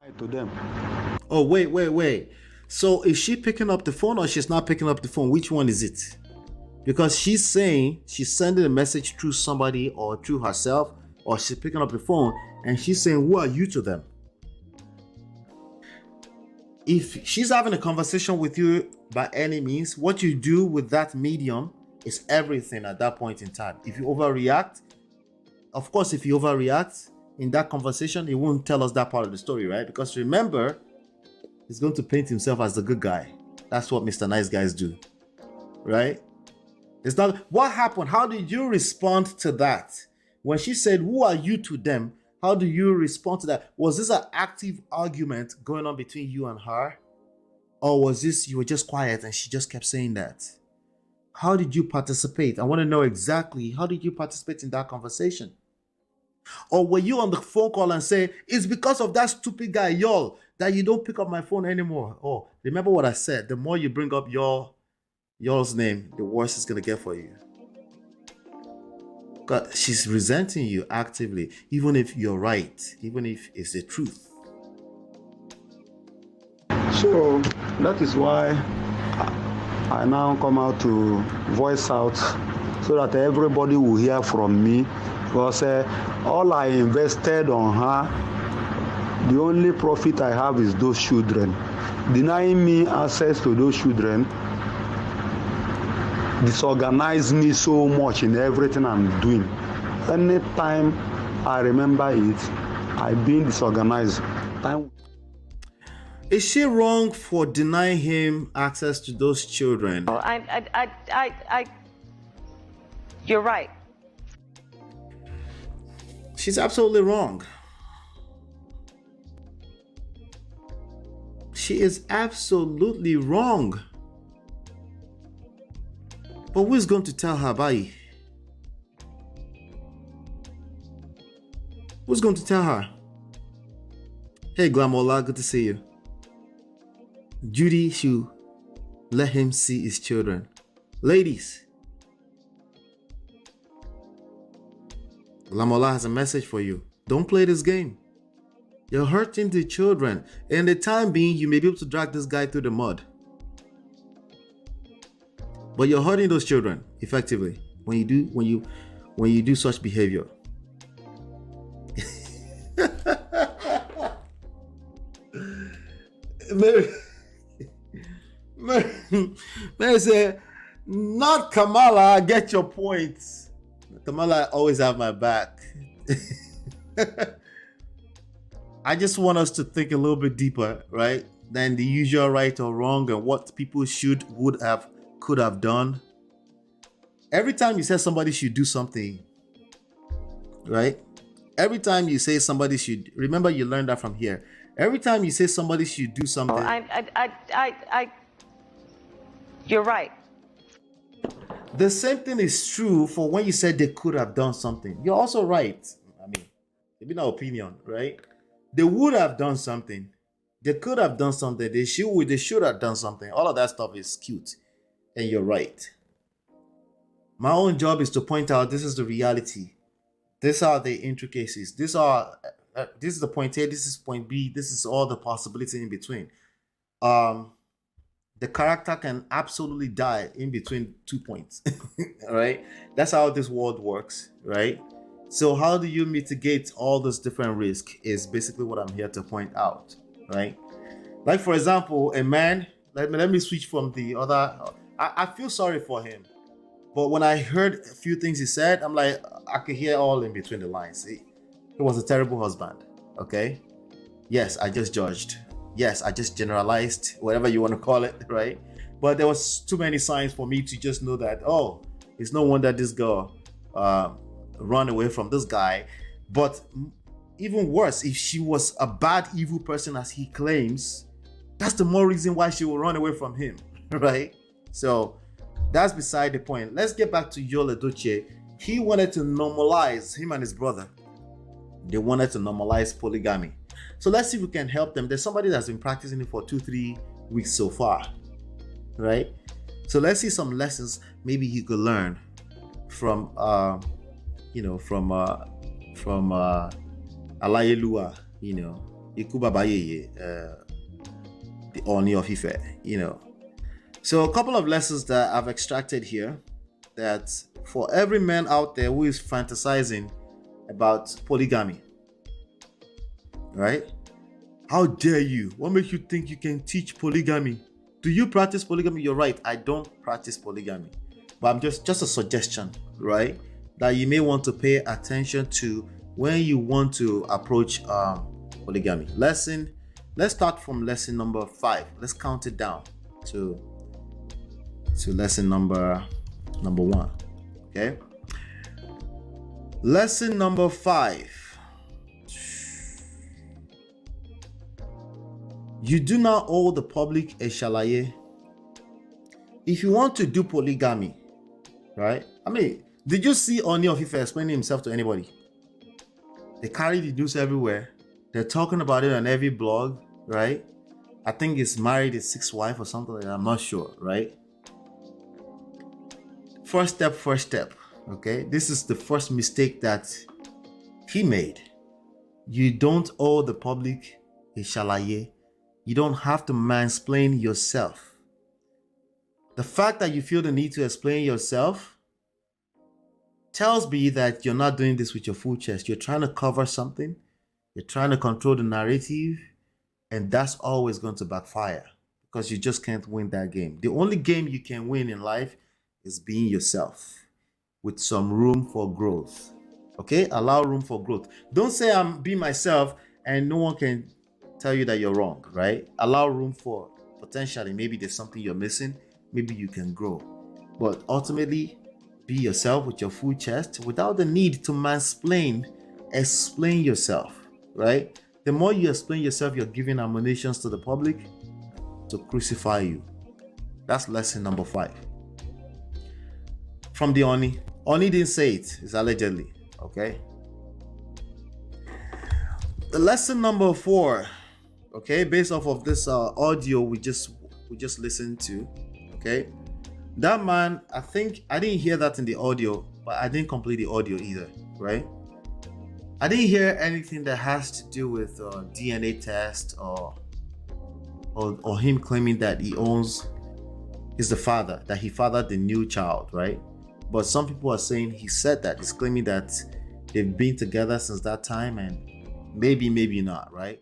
I to them? Oh, wait. So is she picking up the phone or she's not picking up the phone? Which one is it? Because she's saying she's sending a message through somebody or through herself, or she's picking up the phone and she's saying, who are you to them? If she's having a conversation with you by any means, what you do with that medium is everything at that point in time. If you overreact, of course, if you overreact in that conversation, he won't tell us that part of the story, right? Because remember, he's going to paint himself as the good guy. That's what Mr. Nice Guys do, right? It's not what happened. How did you respond to that? When she said, who are you to them? How do you respond to that? Was this an active argument going on between you and her? Or was this you were just quiet and she just kept saying that? How did you participate? I want to know exactly how did you participate in that conversation? Or were you on the phone call and say, it's because of that stupid guy, y'all, that you don't pick up my phone anymore? Oh, remember what I said. The more you bring up y'all's name, the worse it's going to get for you. God, she's resenting you actively, even if you're right, even if it's the truth. So that is why I now come out to voice out so that everybody will hear from me. Because all I invested on her, the only profit I have is those children. Denying me access to those children disorganized me so much in everything I'm doing. Anytime I remember it, I've been disorganized. Is she wrong for denying him access to those children? You're right. She's absolutely wrong. She is absolutely wrong. But who's going to tell her, bye? Who's going to tell her? Hey, Glamola, good to see you. Judy should let him see his children. Ladies, Glamola has a message for you. Don't play this game. You're hurting the children. In the time being, you may be able to drag this guy through the mud. But you're hurting those children effectively when you do such behavior. Mary said, not Kamala, I get your point. Kamala always have my back. I just want us to think a little bit deeper, right? Than the usual right or wrong and what people should, would have, could have done. Every time you say somebody should do something, right? Every time you say somebody should, remember you learned that from here. Every time you say somebody should do something. You're right. The same thing is true for when you said they could have done something. You're also right. I mean, maybe not opinion, right? They would have done something. They could have done something. They should have done something. All of that stuff is cute. And you're right. My own job is to point out this is the reality. These are the intricacies. This is the point A, this is point B, this is all the possibility in between. The character can absolutely die in between 2 points. All right, that's how this world works, right? So how do you mitigate all those different risks is basically what I'm here to point out, right? Like, for example, a man, let me switch from the other. I feel sorry for him, but when I heard a few things he said, I'm like, I could hear all in between the lines. He was a terrible husband, okay? Yes, I just judged. Yes, I just generalized, whatever you want to call it, right? But there was too many signs for me to just know that, oh, it's no wonder this girl run away from this guy. But even worse, if she was a bad, evil person as he claims, that's the more reason why she will run away from him, right? So that's beside the point. Let's get back to Yul Edochie. He wanted to normalize, him and his brother, they wanted to normalize polygamy. So let's see if we can help them. There's somebody that's been practicing it for 2-3 weeks so far, right? So let's see some lessons maybe you could learn from Alayelua, Iku Baba Yeye, the Ooni of Ife, you know. So a couple of lessons that I've extracted here, that for every man out there who is fantasizing about polygamy, right? How dare you? What makes you think you can teach polygamy? Do you practice polygamy? You're right, I don't practice polygamy. But I'm just a suggestion, right? That you may want to pay attention to when you want to approach polygamy. Let's start from lesson number 5. Let's count it down to lesson number 1. Okay. Lesson number 5. You do not owe the public a shalaye. If you want to do polygamy, right? I mean, did you see Ooni of Ife explaining himself to anybody? They carry the news everywhere. They're talking about it on every blog, right? I think he's married his 6th wife or something like that. I'm not sure, right? First step, okay? This is the first mistake that he made. You don't owe the public a shalaye. You don't have to mansplain yourself. The fact that you feel the need to explain yourself tells me that you're not doing this with your full chest. You're trying to cover something. You're trying to control the narrative. And that's always going to backfire because you just can't win that game. The only game you can win in life is being yourself with some room for growth. Okay? Allow room for growth. Don't say I'm being myself and no one can tell you that you're wrong, right? Allow room for potentially, maybe there's something you're missing. Maybe you can grow. But ultimately, be yourself with your full chest without the need to mansplain. Explain yourself, right? The more you explain yourself, you're giving ammunitions to the public to crucify you. That's lesson number 5. From the Ooni. Ooni didn't say it. It's allegedly, okay? The lesson number 4, okay, based off of this audio we just listened to, okay? That man, I think I didn't hear that in the audio, but I didn't complete the audio either, right? I didn't hear anything that has to do with DNA test or him claiming that he is the father, that he fathered the new child, right? But some people are saying he said that. He's claiming that they've been together since that time and maybe not, right?